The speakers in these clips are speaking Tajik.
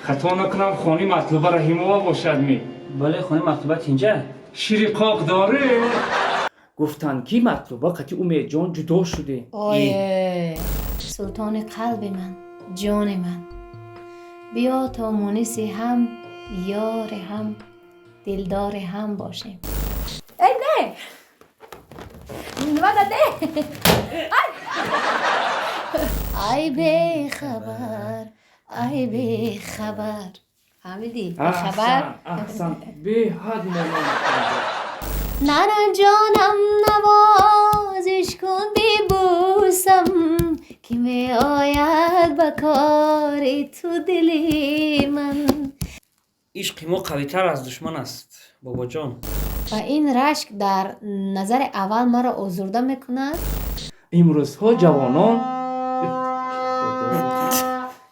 خطا نکنم خانه مطلوبه رحیمова باشد می. بله خانه مطلوبت اینجا. شیر قاق داره؟ گفتن کی مطلوبه قطعی امید جان جدا شده. آیه سلطان قلب من، جان من، بیا تا مونس هم یار هم دلدار هم باشیم. ای نه نمده ای بی خبر، ای بی خبر. فهمیدی؟ خبر؟ احسن به حد ننه جانم نوازش کن ببوسم که می آید به کار تو دلی من. عشق ما قوی‌تر از دشمن است بابا جان. و این رشک در نظر اول مرا آزرده میکند. امروزها جوانان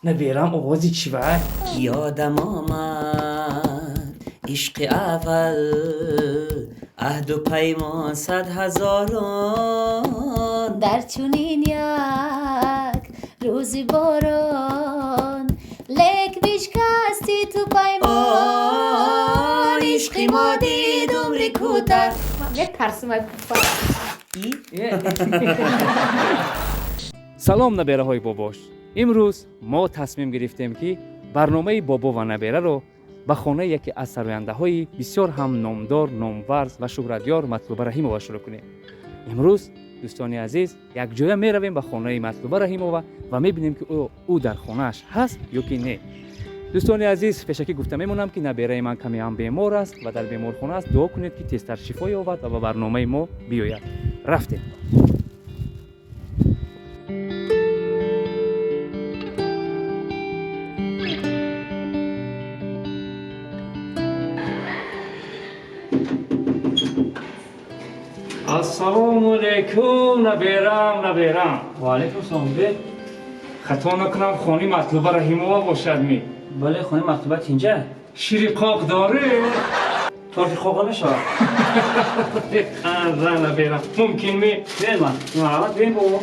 نبیرم آوازی چی وای؟ یادم آمد عشق اول عهد و پیمان 100,000 در چنین یک روز باران لیک بشکستی تو پیمان. عشق ما دید عمر کوتاه. من یک ترسم سلام نبیره های باباش. امروز ما تصمیم گرفتیم که برنامه بابا و نبیره رو به خانه یکی از سراینده های بسیار هم نامدار، نامورز و شهرتیار مطلوبه رحیمова شروع کنیم. امروز دوستان عزیز یک جای می رویم به خانه مطلوبه رحیمова و می بینیم که او در خانهش هست یا که نه. دوستان عزیز پیشکی گفته میمونم که نبیره من کمی هم بیمار است و در بیمارخانه است. دعا کنید که تیزتر شفا یابد و به برنامه ما بیاید. رفتیم. السلام علیکم نبیرم. و علیکم سلام. به خطا نکنم خانه مطلوبه رحیمова باشد می. بله خانه مطلوبت اینجا. شیر قاق داره؟ طرف خواب نمیشه. زن نبیرم ممکن می؟ بین من مرحمت بین بابا.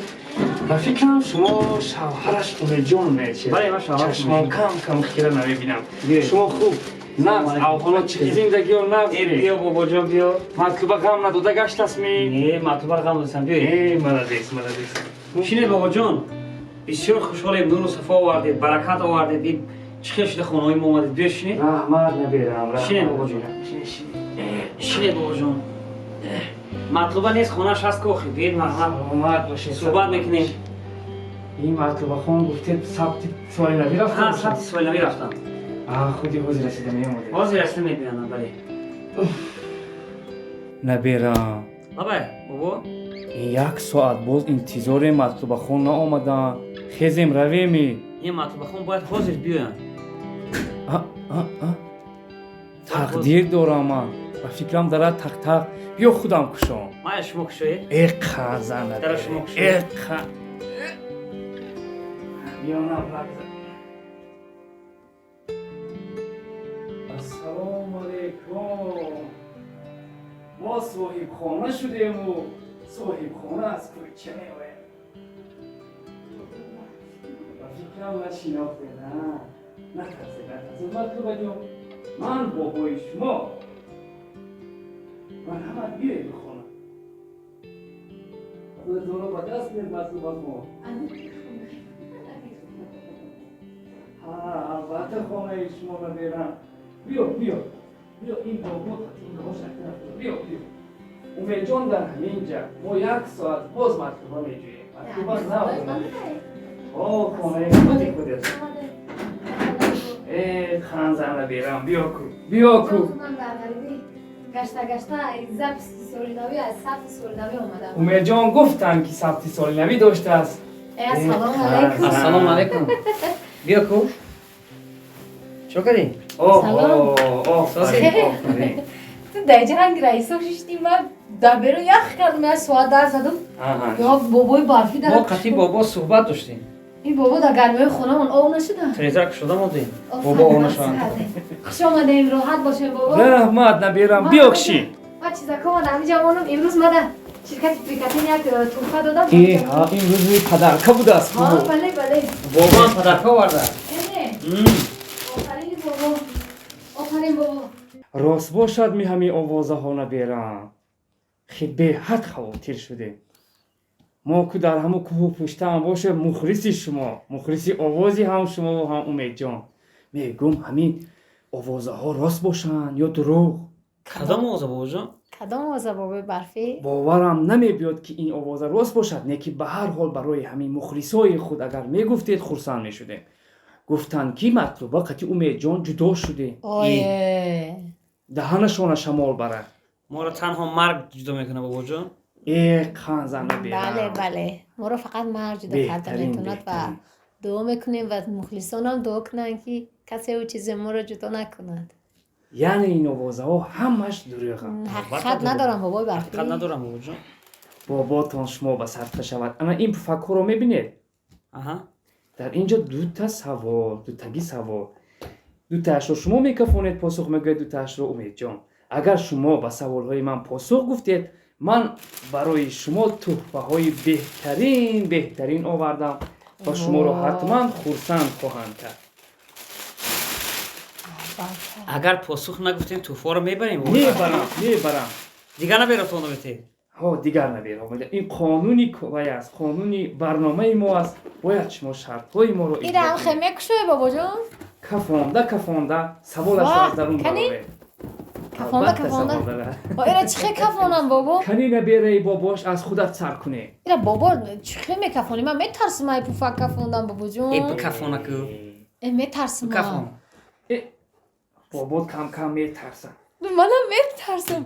و فکرم شما شوهرش امید جان میشه. بله من شوهرش چشمان کم خیره نمیبینم. شما خوب نفس اوحالا چی زندگی رو نفس بیا بابا جان بیا. مطلوبه غم نداده گشت است می؟ نه مطلوبه غم داشتم بیا. ملدیس. شینه بابا جان بسیار خوشحالیم نور و صفا آوردید برکت آوردید. این چه خیلی شده خانه‌های ما اومدید بیا شینه. رحمت نبیرم. شینه بابا جان. شینه بابا جان. مطلوبه نیست خونه‌اش هست که آخی بید سلامت باشید. صحبت میکنیم. این مطلوبه خان گفتید ثبت سوال نبی رفتم؟ ها ثبت سوال نبی رفتم. خودی حوض رسیده میامده. حوض رسیده میبینم بله. نبیرم بابا بابا یک ساعت باز انتظار مطلوبه خان نآمدن. خیزیم رویمی. این مطلوبه خان باید حاضر بیاین. تقدیر دارم من و فکرم دارد تق بیا خودم کشم. ما شما کشوی؟ اقا زن در شما کشوی؟ اقا بیا نم السلام علیکم. ما صاحب خانه شدیم و صاحب خانه از کوچه میایم. و فکرم نشناخته نه نترسه مطلوبه جان من بابای شما من همه بیایی به خانه خودتون رو با دست مید مطلوب از ما. البته خانه شما رو بیرم. بیا این بابا این بابا شکر نفته. بیا امید جان در همینجا ما یک ساعت باز مطلوبه میجوییم. مطلوبه نبودیم خانه خودت خانزانه بیرم. بیا کو گشته ضبط سولنوی از ثبت سولنوی اومدم. امید جان گفتن که ثبت سولنوی داشته است. السلام علیکم. السلام علیکم. بیا کو چو کردی؟ سلام. آفرین. تو دیگه رنگ رئیسو ششتی من دبیرو یخ کردم از سواد در زدم. یا بابای برفی دارم. ما قطعی بابا صحبت داشتیم. این بابا در گرمه خونه من آو نشده. تریزر که شده مودیم. بابا آو نشده. خوش آمدیم راحت باشه بابا. رحمت نبیرم بیاکشی. ما چیزا که من همینجا مانم امروز مده شرکت پریکاتین یک توفه دادم. این روز پدرکه بوده است. بله بابا هم پدرکه ورده. آفرین راست باشد می همین آوازه ها نبیرم خیلی به حد خواهتیر شده ما که در همه کوه پشته هم باشه مخلصی شما مخلصی آوازی هم شما و هم امید جان میگم همین آوازه ها راست باشن یا دروغ کدام آوازه بابا جان؟ کدام آوازه بابای برفی؟ باورم نمی بیاد که این آوازه راست باشد نه که به هر حال برای همین مخلصای خود اگر میگفتید خرسند میشده گفتن کی مطلوبه قطعی امید جان جدا شده آیه دهنشان شمال بره ما را تنها مرگ جدا میکنه بابا جان. خانزن بله بله ما رو فقط مرگ جدا کرده میتوند و دعا میکنیم و مخلصان هم دعا کنن که کسی او چیز ما رو جدا نکند. یعنی این آوازه ها همش دروغه حقیقت ندارم بابای برفی. حقیقت ندارم بابا جان. باباتان شما به صرفه شود اما این پفک رو میبینید آها. در اینجا دو تا سوال دو تگی سوال دو تاش رو شما میکفونید پاسخ میگه دو تاش رو امید جان اگر شما به سوال های من پاسخ گفتید من برای شما تحفه های بهترین آوردم و شما رو حتما خرسند خواهم کرد اگر پاسخ نگفتیم توفا رو میبریم. میبرم دیگر نبیره تو نبیتی. ها دیگر نبیرم این قانونی کوی است قانونی برنامه ما است باید شما شرط های ما رو این هم خیمه کشوی بابا جان کفانده سوالش از درون براره کفانده ایره چخه کفانم بابا کنی نبیره باباش از خودت سر کنه ایره بابا چخه میکفانی من میترسم ای پوفک کفاندم بابا جان ای بکفانه کو میترسم بکفان بابا کم میترسم منم میترسم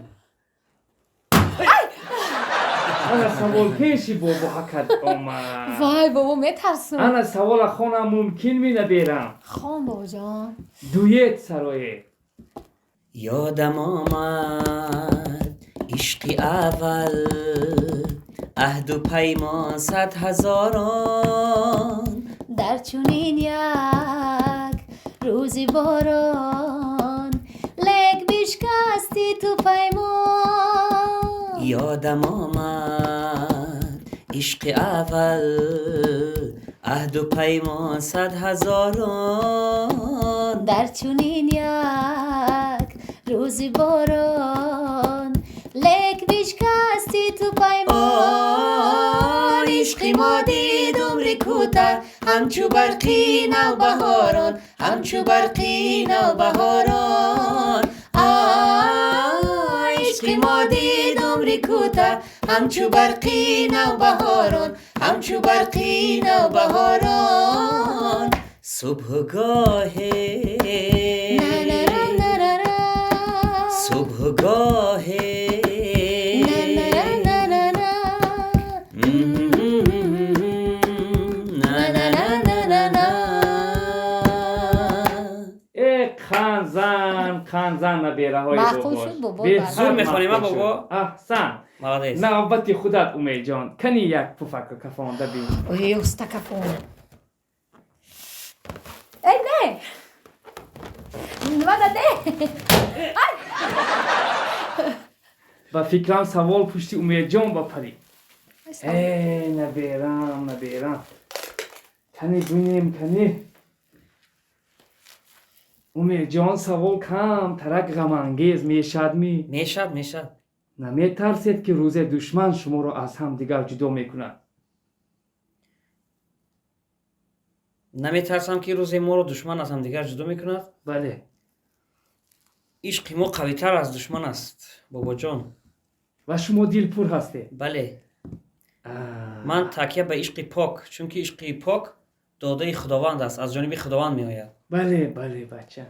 انا سوال پیشی بابا حکت آمد وای بابا میترسم انا سوال خونم ممکن می نبیرم خون بابا جان دویت سرایه یادم آمد عشقی اول عهد و پیمان 100,000 در چونین یک روزی باران لگ بیشکستی تو پیمان یادم آمد عشق اول عهد و پیمان 100,000 در چونین یک روزی باران لگ بیشکستی تو پیمان عشقی ما دید عمری کوته همچو برقی نو بهاران همچو برقی نو بهاران عشقی ما دید عمری کوته همچو برقی نو بهاران همچو برقی نو بهاران صبحگاه صبحگاه خانزن نبیره های بابا زور میخوانیم بابا احسن مقدس نوبتی خودت امید جان کنی یک پفک کفانده بی اوه استا کفون ای نه نواده ده با فکرم سوال پشتی امید جان بپری ای نبیرم کنی کنی امید جان سوال کم ترک غمانگیز میشد میشد نمیترسید که روز دشمن شما رو از هم دیگر جدا میکند نمیترسم که روز ما رو دشمن از هم دیگر جدا میکند. بله عشق ما قوی تر از دشمن است بابا جان و شما دل پر هستی بله من تکیه به عشق پاک چون که عشق پاک داده خداوند است از جانب خداوند می آید. بله بچه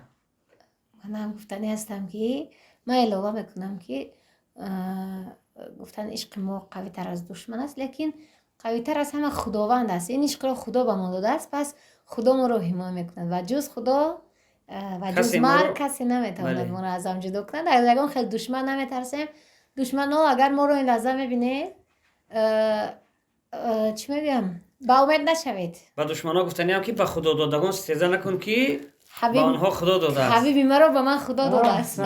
من هم گفتنی هستم که من علاوه میکنم که گفتن عشق ما قوی تر از دشمن است لیکن قوی تر از همه خداوند است این عشق را خدا به ما داده است پس خدا ما رو حمایت میکند و جز خدا و جز مرگ کسی نمیتواند ما رو از هم جدا کند در زمان خیلی دشمن نمیترسیم دشمن ها اگر ما رو این لحظه میبینه چی میگم با امید نشوید و دشمن ها گفتنی هم که به خدا دادگان ستیزه نکن که با آنها خدا داده است حبیبی مرا به من خدا داده است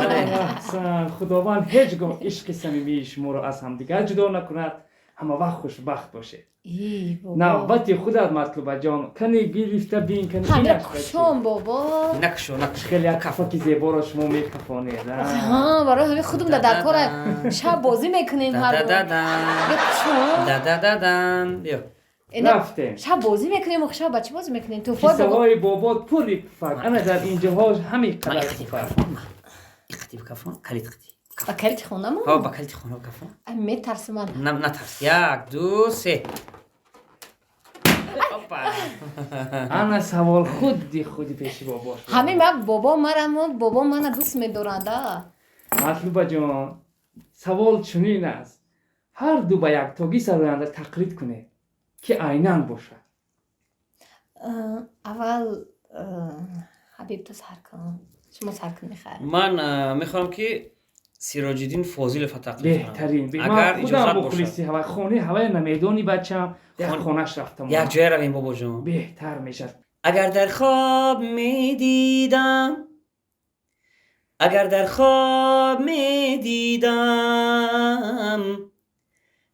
خداوند هیچ گاه عشق صمیمی شما رو از هم دیگر جدا نکند همه وقت خوشبخت باشه. ای بابا نوبت خودت مطلوبه جان. کنی گرفته بین کنی همه اینش کشم بابا نکشو خیلی یک کفاکی زیبا را شما میکفانید. ها برای همه خودم در کار شب بازی میکنیم هر روز دادن بیا رفتیم. شب بازی میکنیم و شب بچه بازی میکنیم تو فار کیسه بابا های بابا پوری کفر. انا در اینجاها همین قدر کفر. اختی بکفون کلیت اختی با کلیت خونه ما ها با کلیت خونه بکفون میترسم من نترس یک دو سه انا سوال خودی پیش بابا شد. همین من بابا من دوست میدارنده مطلوبه جان سوال چنین است. هر دو به یک تاگی سراینده تقلید کنه که عیناً باشه. اول حبیب تو سر کن شما سر کن میخواه من میخوام که سراج الدین فاضل فتق بهترین اگر من اجازت خودم باشه مخلصی هوای نمیدانی بچم یک خانهش رفتم. یک جای رویم بابا جان بهتر میشه. اگر در خواب میدیدم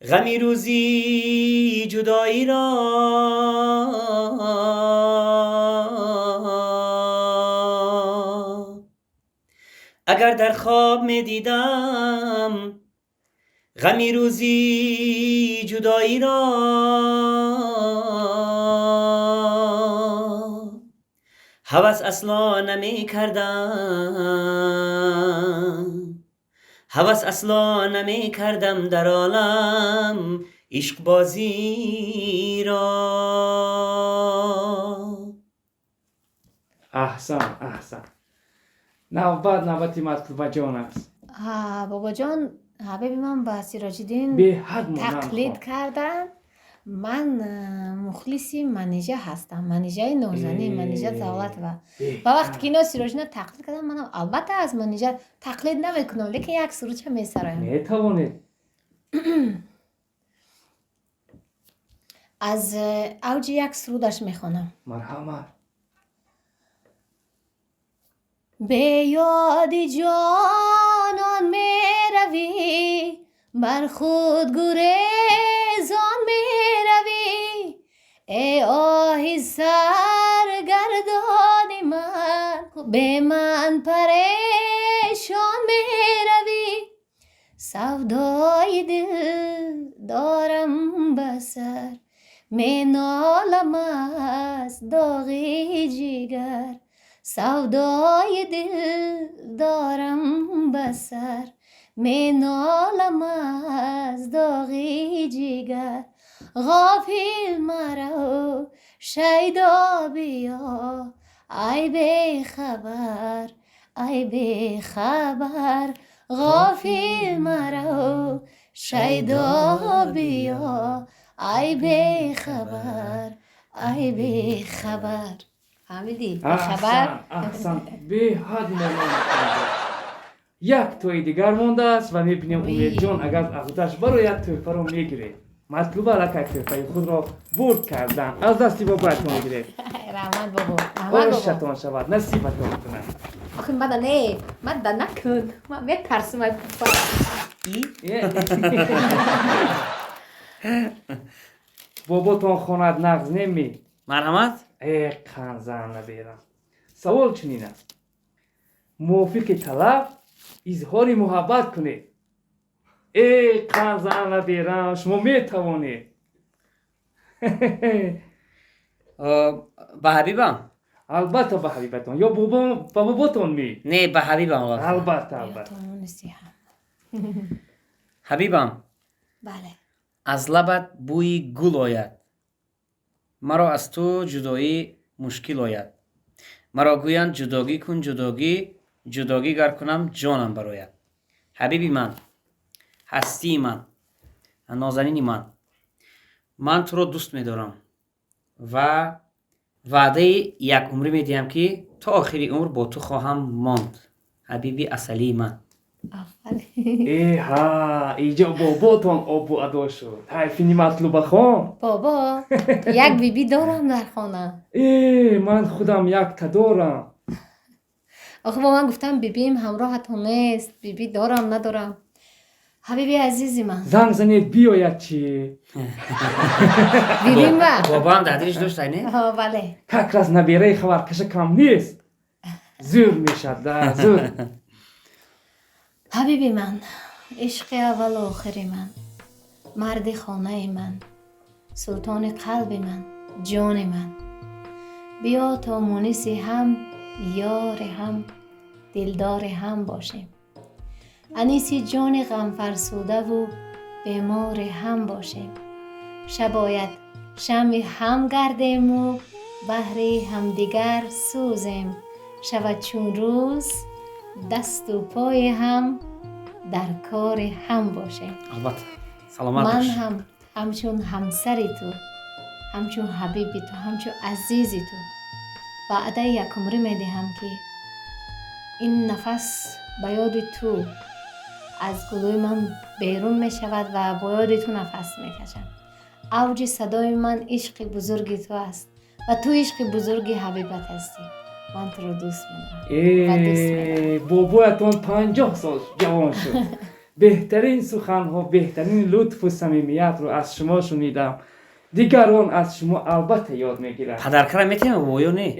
غمی روزی جدایی را اگر در خواب میدیدم غمی روزی جدایی را هوس اصلا نمی کردم در عالم عشق بازی را. احسن نوبتی مطلوبه جان است. بابا جان حبیب من با سراج الدین به حد تقلید کردن. من مخلصی منیژه هستم منیژه نازنین منیژه دولت و وقتی که اینا سراج الدین تقلید کردن منم البته از منیژه تقلید نمیکنم لیکن یک سروچ میسرایم میتوانید از اوج یک سرودش میخونم. مرحمت. به یاد جانان میروی بر خود گریزان میروی ای آهی سرگردان من به من پریشان میروی سودای دل دارم بسر می نالم از داغی جگر سودای دل دارم بسر می نالم از داغی جگر غافل مرا شیدا بیا ای بی خبر غافل مرا شیدا بیا ای بی خبر فهمیدی؟ خبر احسن به حد یک توی دیگر مونده است و میبینیم امید جان اگر خودش باید توی رو میگیره. مطلوب علاقه توی خود را برد کردن از دستی بابا اتون میگیره. رحمت بابا بارشتان شود نصیبتان کنن. آخه من نه من دا نکن من میترسم باباتان خواند نغز نمی. مرحمت ای قنزن نبیرم. سوال چنین است. موافق طلب اظهار محبت کنید. ای قنزن نبیرم شما میتوانید. به حبیبم البته به حبیبتان یا باباتان می. نه به حبیبم البته حبیبم بله از لبت بوی گل آید مرا از تو جدایی مشکل آید مرا گویند جداگی کن جداگی گر کنم جانم براید حبیبی من هستی من نازنینی من تو را دوست می‌دارم و وعده یک عمری میدیم که تا آخری عمر با تو خواهم ماند حبیبی اصلی من. ها اینجا باباتان آبو ادا شد. حرفینی مطلوبه خان بابا یک بیبی دارم در خانه. من خودم یک تا دارم. آخه با من گفتم بیبیم همراه تو نیست بیبی دارم ندارم. حبیبی عزیزی من زنگ زنید بیاید چی دیدیم با بابا هم در دلش داشت نه؟ ها بله کک از نبیره خبرکش کم نیست زور میشد ده زور حبیبی من عشق اول و آخری من مرد خانه من سلطان قلب من جان من بیا تا مونس هم یار هم دلدار هم باشیم انیس جان غم فرسوده و بیمار هم باشیم شباید شمع هم گردیم و بهر همدیگر سوزیم شود چون روز دست و پای هم در کار هم باشیم البته سلامت من باش. هم همچون همسری تو همچون حبیبی تو همچون عزیزی تو وعده یک عمری می دهم که این نفس به یاد تو از گلوی من بیرون می شود و با یاد تو نفس می کشم اوج صدای من عشق بزرگی تو است و تو عشق بزرگی حبیبت هستی من تو رو دوست می دارم بابایتون 50 سال جوان شد بهترین سخنها بهترین لطف و صمیمیت رو از شما شنیدم دیگران از شما البته یاد میگیرند پدرکره میتونم بابا یا نه؟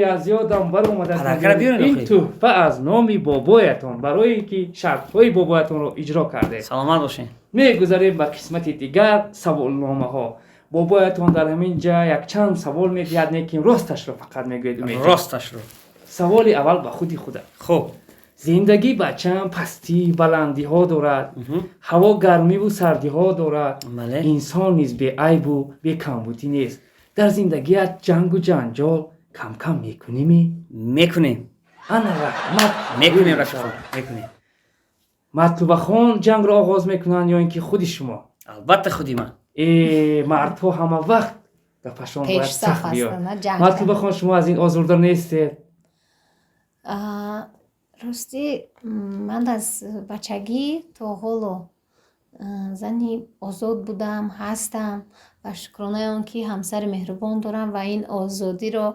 از یادم بر اومد است پدرکره بیارین این آخه. تحفه از نام بابایتان برای اینکه شرطهای بابایتان رو اجرا کرده سلامت باشین. میگذاریم به قسمت دیگر سوالنامه ها بابایتان در همین جا یک چند سوال میدهد لیکن راستش رو فقط میگوید راستش رو. سوال اول به خود خب زندگی بچم پستی بلندی ها دارد هوا گرمی و سردی ها دارد بله. انسان نیز به عیب و به کمبودی نیست در زندگیت جنگ و جنجال کم کم میکنیمی میکنیم. انا رحمت میکنیم رفیق. میکنیم. مطلوب خان جنگ را آغاز میکنن یا اینکه خودی شما البته خودی من. مردها همه وقت گپشان باید پیش صف سخت بیاد هستن جنگ مطلوب خان شما از این آزرده نیستید راستی من از بچگی تا حالا زنی آزاد بودم هستم و شکرانه اون که همسر مهربان دارم و این آزادی رو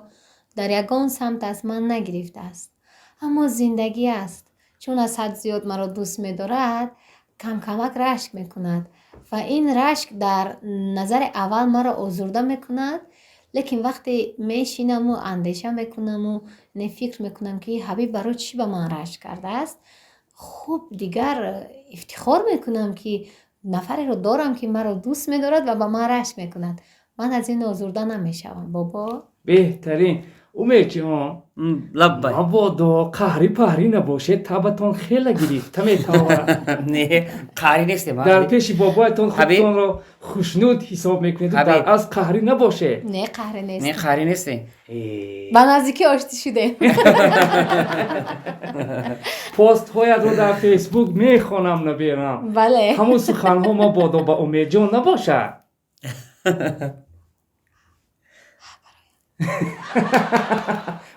در یگان سمت از من نگرفته است اما زندگی است چون از حد زیاد مرا دوست می دارد کم کمک رشک می کند و این رشک در نظر اول مرا آزرده می کند لیکن وقتی میشینم و اندیشه میکنم و فکر میکنم که حبیب برای چی به من رشک کرده است خب دیگر افتخار میکنم که نفری رو دارم که مرا دوست میدارد و به من رشک میکند من از این آزرده نمیشوم بابا بهترین امید جان لبای. مبادا قهری پهری نباشه تبتان خیلی گرفته میتواند نه قهری نیستیم. در پیش بابایتان حبیب. خودتان را خوشنود حساب میکنید و حبیب. در از قهری نباشه نه قهر نیست نه قهری نیستیم. به نزدیکی آشتی شده پست هایت رو در فیسبوک میخوانم نبیرم بله همون سخن ها مبادا با امید جان نباشه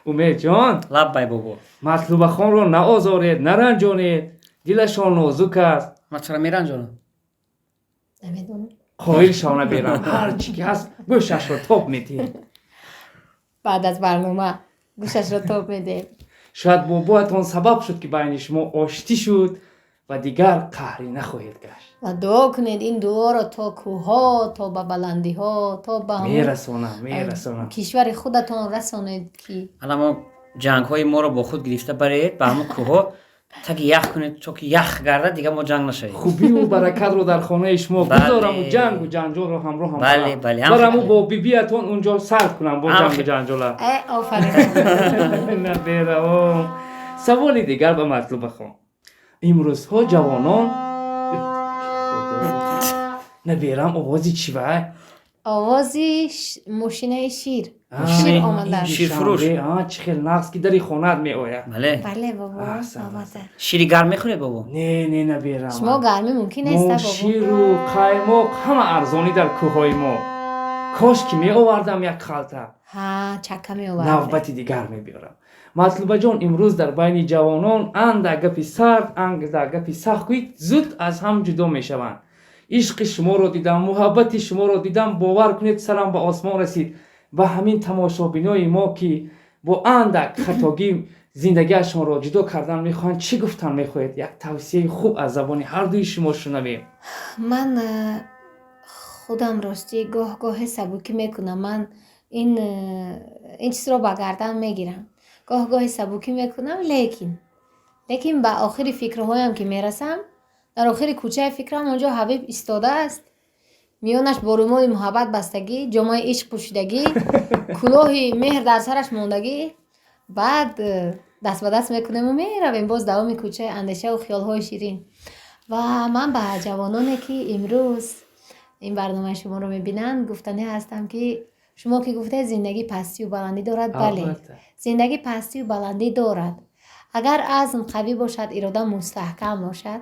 امید جان لبای بابا. مطلوب خان را نه آزارید نه رنجانید دلشان نازک است من چرا میرنجانم؟ نمیدونم قایل شانه بیرم هر چی که هست گوشش را تاب میدیم بعد از برنامه گوشش رو توپ میده شاید بابایتان سبب شد که بین شما آشتی شد و دیگر قهری نخواهید گشت و دعا کنید این دعا رو تا کوها تا به بلندی ها تا به همون میرسانم کشور خودتان رسانید که الان ما جنگ های ما رو با خود گرفته برید به همون کوه تک یخ کنید چون که یخ گرده دیگه ما جنگ نشویم. خوبی و برکت رو در خانه شما بله. بذارم و جنگ و جنجال رو همراه هم بله، بله، هم برم و خیلی. با بیبیتون اونجا سرد کنم با هم جنگ و خیلی. جنجال آفرین نبیرم سوال دیگر به مطلوب خان امروزها جوانان نبیرم آوازی چی وای آوازی ماشینه شیر شیر آمده شیر فروش. چه خیلی نقص که داری خونت می آید بله. بله بابا احسن، البته. شیری گرم میخوره بابا. نه نبیرم شما گرمی ممکن ما نیست بابا شیر و قایماق همه ارزانی در کوههای ما کاش که می آوردم یک خلطه ها چکه می آورده نوبتی دیگر می بیارم مطلوب جان امروز در بین جوانان اند گپی سرد اند گپی سخت گویید زود از هم جدا می شوند عشق شما را دیدم محبت شما را دیدم باور کنید سرم به آسمان رسید به همین تماشابینای ما که با اندک خطاگی зиндагиашонро ҷудо кардан мехоҳанд, чӣ гуфтан мехоҳед? Як тавсияи хуб аз забони ҳардуи шумо шунавем. ман худам ростӣ гоҳ-гоҳе сабукӣ мекунам. Ман ин чизро ба гардан мегирам. Гоҳ-гоҳе сабукӣ мекунам, лекин ба охири фикраҳоям ки мерасам, дар охири кӯчаи фикрам онҷо Ҳабиб истодааст. Миёнаш бо рӯмоли муҳаббат бастагӣ, ҷомаи ишқ пӯшидагӣ, кӯлоҳи меҳр дар сараш мондагӣ. Баъд даст ба даст мекунему меравем боз давоми кӯчаи андешаву хиёлҳои ширин. Ва ман ба ҷавононе ки имрӯз ин барномаи шуморо мебинанд гуфтанӣ ҳастам, ки шумо ки гуфтед зиндагӣ пастию баландӣ дорад. Бале, зиндагӣ пастию баландӣ дорад. Агар азм қавӣ бошад, ирода мустаҳкам бошад,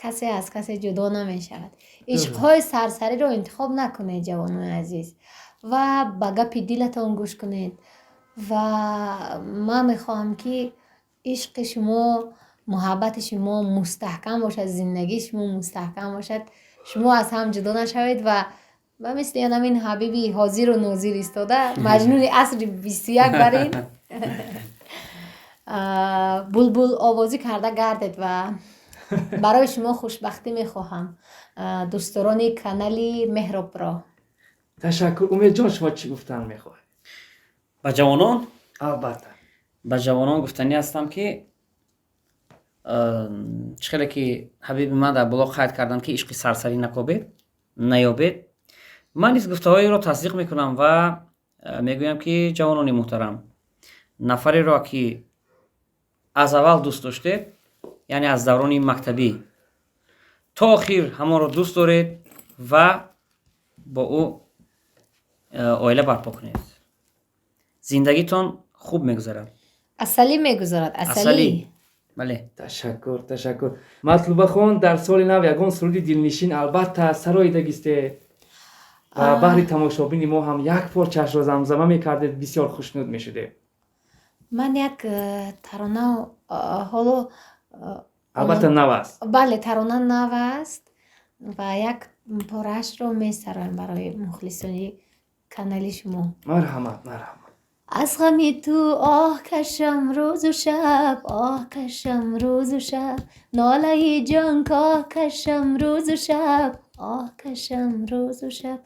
касе аз касе ҷудо намешавад. ишқҳои сарсариро интихоб накунед, ҷавонони азиз, ва ба гапи дилатон гӯш кунед. Ва ман мехоҳам, ки ишқи шумо, муҳаббати шумо мустаҳкам бошад, зиндагии шумо мустаҳкам бошад. Шумо аз ҳам ҷудо нашавед ва мисли ҳамин Ҳабиби ҳозиру нозир истода, маҷнуни асри 21 барин булбул овозӣ карда гардед. Ва барои шумо хушбахтӣ мехоҳам, дӯстдорони канали Меҳробро. Ташаккур. Умедҷон, шумо чӣ гуфтан мехоҳед? ба ҷавонон албатта ба ҷавонон гуфтанӣ ҳастам, ки чӣ хеле ки ҳабиби ман дар блог қайд кардан, ки ишқи сарсарӣ наёбед. Ман низ гуфтаҳоеро тасдиқ мекунам ва мегӯям, ки ҷавонони муҳтарам, нафареро ки аз аввал дӯст доштед, яъне аз даврони мактабӣ то охир ҳамонро дӯст доред ва бо ӯ оила барпо кунед. Зиндагитон хуб мегузарад. Асалӣ мегузарад. Асалӣ. бале. Ташаккур. Матлубахон, дар соли нав ягон суруди дилнишин албатта сарои дагисте ва баҳри тамошобини мо ҳам як порчаашро замзама мекардед, бисёр хушнуд мешудем. Ман як тарона ҳоло албатта нав аст. бале, тарона нав аст ва як пораашро месароем барои мухлисони канали шумо. Марҳамат. аз ғами ту оҳ кашам рӯзу шаб, оҳ кашам рӯзу шаб, нолаи ҷон коҳ кашам рӯзу шаб, оҳ кашам рӯзу шаб.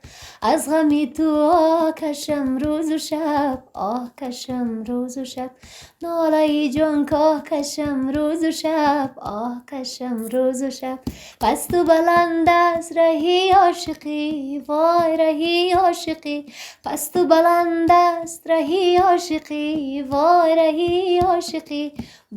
аз ғами ту оҳ кашам рӯзу шаб, оҳ кашам рӯзу шаб, нолаи ҷон коҳ кашам рӯзу шаб, оҳ кашам рӯзу шаб. пасту баланд аст раҳи ошиқӣ, вой раҳи ошиқӣ, пасту баланд аст раҳи ошиқӣ, вой раҳи ошиқӣ.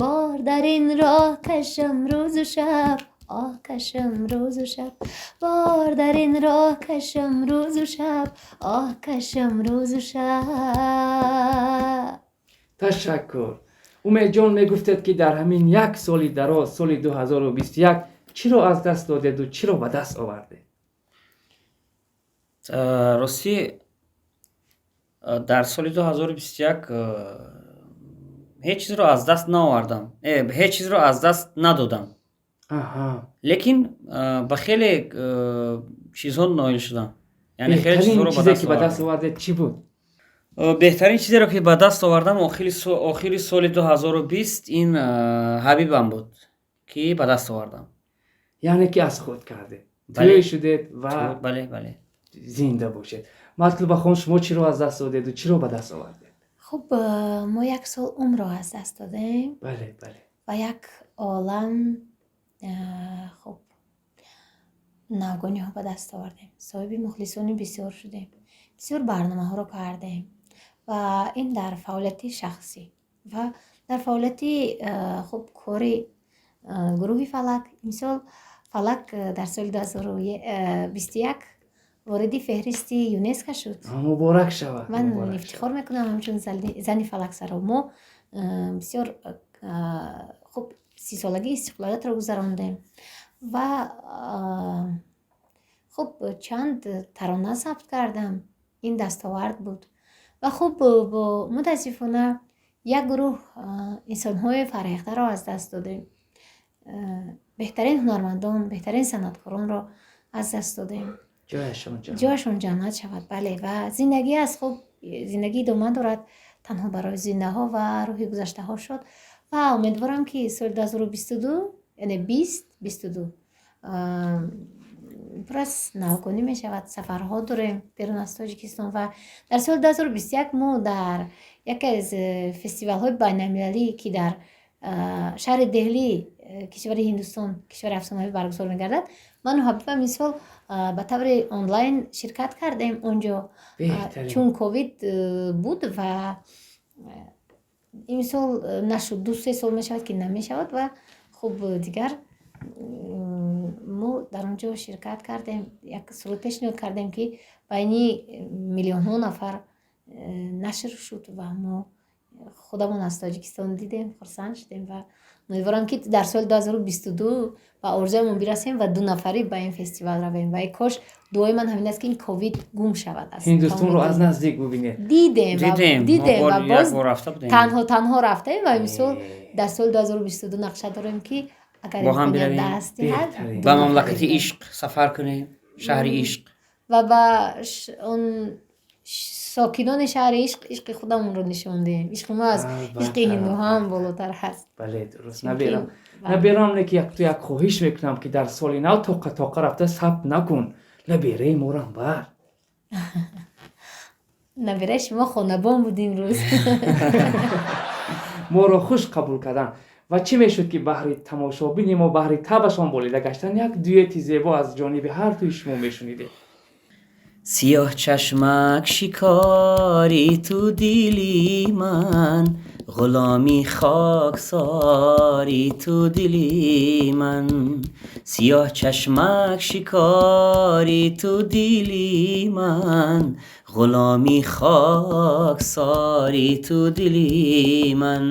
бор дар ин роҳ кашам рӯзу шаб, оҳ кашам рӯзу шаб, бор дар ин роҳ кашам рӯзу шаб, оҳ кашам рӯзу шаб. Ташаккур. умедҷон мегуфтед, ки дар ҳамин як соли дароз, соли 2021 чиро аз даст додеду чиро ба даст овардед? ростӣ дар соли 2021 ҳеҷ чизро аз даст наовардам, ҳеҷ чизро аз даст надодам. лекин ба хеле чизҳо ноил шудам. Яъне хеле чизҳоро ба даст ба даст овардед чӣ буд? беҳтарин чизеро ки ба даст овардам охири соли 2020 ин ҳабибам буд, ки ба даст овардам. яъне ки аз худ кардед, тӯй шудед ва бале зинда бошед. Матлубахон, шумо чиро аз даст додеду чиро ба даст овардед? хуб, мо як сол умрро аз даст додем. бале ва як олам хуб навгониҳо ба даст овардем. соҳиби мухлисони бисёр шудем, бисёр барномаҳоро кардем ва ин дар фаъолияти шахсӣ ва дар фаъолияти хуб кори гурӯҳи Фалак. имсол Фалак дар соли 2021 вориди феҳристи ЮНЕСКО шуд. муборак шавад. ман ифтихор мекунам ҳамчун зани Фалаксаро. мо бисёр хуб 30-солагии истиқлолиятро гузарондем ва хуб чанд тарона сабт кардам. ин дастовард буд ва хуб бо мутаассифона як гурӯҳ инсонҳои фарҳехтаро аз даст додем. беҳтарин ҳунармандон, беҳтарин санъаткоронро аз даст додем. ҷояшон ҷамъат шавад. бале, ва зиндагӣ аст. хуб зиндагӣ идома дорад, танҳо барои зиндаҳо ва рӯҳи гузаштаҳо шод. و امیدوارم که سال 2022 یعنی 2022 پرس ناکنی می شود. سفرها داریم بیرون از تاجیکستان و در سال 2021 ما در یکی از فستیوال های بین المللی که در شهر دهلی کشور هندوستان کشور افسانه‌ای برگزار می‌گردد، من و حبیبم این سال به طور آنلاین شرکت کردیم اونجا چون کووید بود و این سال نشد. 2-3 سال می شود که نمی شود و خب دیگر ما در اونجا شرکت کردیم. یک سال پیشنهاد کردیم که بین میلیون ها نفر نشر شد و ما خودمون از تاجیکستان دیدیم، خرسند شدیم و امیدوارم که در سال 2022 به آرزومون برسیم و 2 نفری به این فستیوال رویم و ای کاش دعای من همین است که این کووید گم شود. هندوستان رو از نزدیک ببینید. دیدیم و باز تنها رفتیم و این سال در سال 2022 نقشه داریم که اگر با هم برویم دست دهد به مملکت عشق سفر کنیم، شهر عشق و با اون ساکنان شهر عشق خودمون رو نشون دهیم. عشق ما از عشق هندو هم بالاتر هست. بله درست. نبیرم نه که یک خواهش میکنم که در سال نو توقع رفته ثبت نکن، نبیره مورم بر نبیره شما خانبان بودیم روز ما را خوش قبول کردن و چی میشد که بحری تماشابین ما بحری تبشان بولیده گشتن یک دویت زیبا از جانب هر توی شما میشنیده. سیاه چشمک شکاری تو دیلی من، غلامی خاکساری تو دلی من. سیاه چشمک شکاری تو دیلی من، غلامی خاکساری تو دلی من.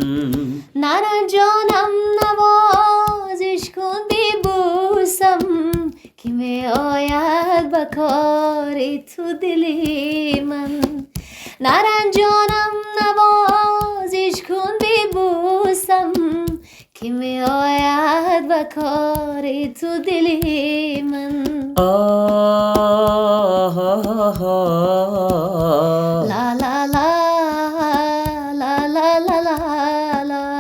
نران جانم نوازش کن ببوسم که می آید به کاری تو دلی من. نران جانم نوازش کن ببوسم که می آید به کاری تو دلی من. لا لا لا لا لا لا لا لا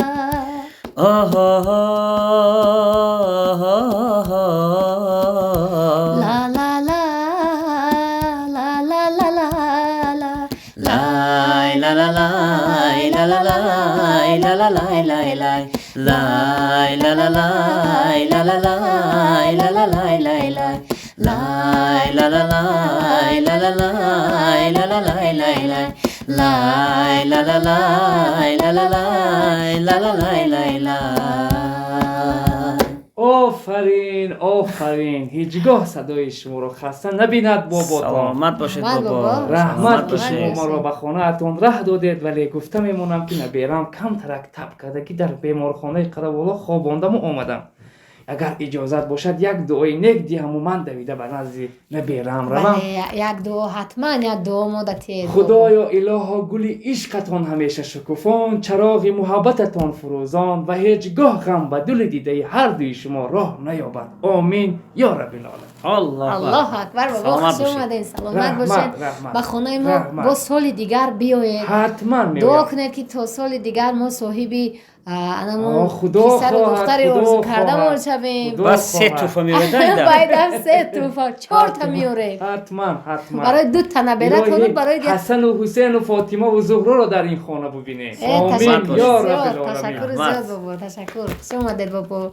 آفرین هیچگاه صدای شما رو خسته نبیند بابا. سلامت باشید بابا. رحمت که شما ما را به خانه اتون ره دادید، ولی گفته میمونم که نبیرم کم ترک تب کرده که در بیمارخانه قروالا خواباندم و آمدم. اگر اجازت باشد یک دعای نیک دیم و من دویده به نزد نبیرم روم. یک دعا حتما، یک دعا مدتی. خدایا الها گل عشقتان همیشه شکوفان، چراغ محبتتان فروزان و هیچگاه غم به دل دیده هر دوی شما راه نیابد. آمین یا رب العالمین. الله اکبر. بابا خوش اومدین، سلامت باشید. به خانه ما با سال دیگر بیایید. حتما میایم. دعا کنید که تا سال دیگر ما صاحبی انمون پسر و دختری آرزو کرده ما شویم. بس 3 توفه میوره باید 3 توفه 4 تا میوره. حتما برای 2 تا نبیره کنید، برای حسن و حسین و فاطمه و زهرا رو در این خانه ببینید. آمین یا رب العالمین. تشکر زیاد بابا، تشکر. خوش اومدید بابا.